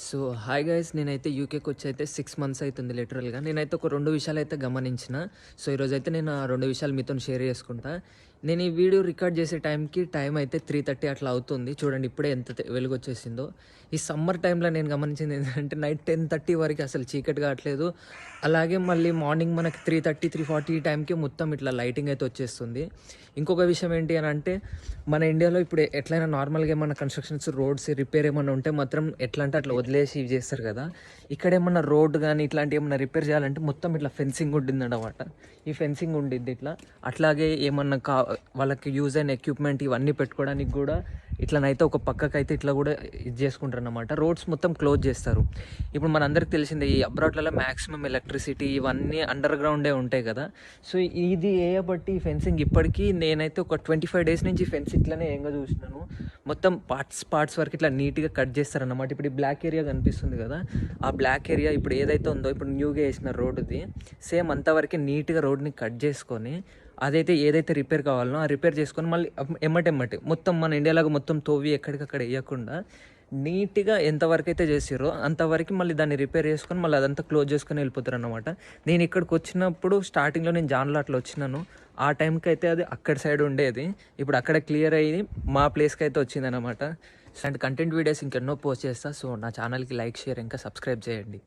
So hi guys, నేనైతే యూకేకి వచ్చి అయితే 6 మంత్స్ అవుతుంది లిటరల్గా. నేనైతే ఒక 2 విషయాలు అయితే గమనించిన. సో ఈరోజైతే నేను ఆ 2 విషయాలు మీతో షేర్ చేసుకుంటా. నేను ఈ వీడియో రికార్డ్ చేసే టైం అయితే 3:30 అట్లా అవుతుంది. చూడండి ఇప్పుడే ఎంత వెలుగు వచ్చేసిందో. ఈ సమ్మర్ టైంలో నేను గమనించింది ఏంటంటే నైట్ 10:30 వరకు అసలు చీకటి కావట్లేదు. అలాగే మళ్ళీ మార్నింగ్ మనకి 3:30, 3:40 ఈ టైంకి మొత్తం ఇట్లా లైటింగ్ అయితే వచ్చేస్తుంది. ఇంకొక విషయం ఏంటి అని అంటే, మన ఇండియాలో ఇప్పుడు ఎట్లయినా నార్మల్గా ఏమన్నా కన్స్ట్రక్షన్స్, రోడ్స్ రిపేర్ ఏమన్నా ఉంటే మాత్రం ఎట్లా అంటే అట్లా వదిలేసి ఇవి చేస్తారు కదా. ఇక్కడ ఏమన్నా రోడ్ కానీ ఇట్లాంటి ఏమన్నా రిపేర్ చేయాలంటే మొత్తం ఇట్లా ఫెన్సింగ్ ఉండింది అన్నమాట. ఈ ఫెన్సింగ్ ఉండిద్ది ఇట్లా. అట్లాగే ఏమన్నా వాళ్ళకి యూజ్ అయిన ఎక్విప్మెంట్ ఇవన్నీ పెట్టుకోవడానికి కూడా ఇట్లనైతే ఒక పక్కకైతే ఇట్లా కూడా ఇది చేసుకుంటారు అన్నమాట. రోడ్స్ మొత్తం క్లోజ్ చేస్తారు. ఇప్పుడు మనందరికి తెలిసిందే ఈ అబ్రాడ్లలో మ్యాక్సిమం ఎలక్ట్రిసిటీ ఇవన్నీ అండర్ గ్రౌండే ఉంటాయి కదా. సో ఇది బట్టి ఈ ఫెన్సింగ్ ఇప్పటికీ నేనైతే ఒక 25 డేస్ నుంచి ఫెన్స్ ఇట్లనే ఏంగా చూసినాను. మొత్తం పార్ట్స్ వరకు ఇట్లా నీట్గా కట్ చేస్తారన్నమాట. ఇప్పుడు ఈ బ్లాక్ ఏరియా కనిపిస్తుంది కదా, ఆ బ్లాక్ ఏరియా ఇప్పుడు ఏదైతే ఉందో ఇప్పుడు న్యూగా వేసిన రోడ్డుది సేమ్ అంతవరకు నీట్గా రోడ్ని కట్ చేసుకొని ఏదైతే రిపేర్ కావాలనో ఆ రిపేర్ చేసుకొని మళ్ళీ ఎమ్మటెమ్మటి మొత్తం మన ఇండియాలాగా మొత్తం తోవి ఎక్కడికక్కడ వేయకుండా నీట్గా ఎంతవరకు అయితే చేసారో అంతవరకు మళ్ళీ దాన్ని రిపేర్ చేసుకొని మళ్ళీ అదంతా క్లోజ్ చేసుకొని వెళ్ళిపోతారు అన్నమాట. నేను ఇక్కడికి వచ్చినప్పుడు స్టార్టింగ్లో నేను జాన్లో అట్లా వచ్చినాను. ఆ టైంకి అయితే అది అక్కడ సైడ్ ఉండేది. ఇప్పుడు అక్కడ క్లియర్ అయ్యి మా ప్లేస్కి అయితే వచ్చిందనమాట. అండ్ కంటెంట్ వీడియోస్ ఇంకెన్నో పోస్ట్ చేస్తా. సో నా ఛానల్కి లైక్, షేర్ ఇంకా సబ్స్క్రైబ్ చేయండి.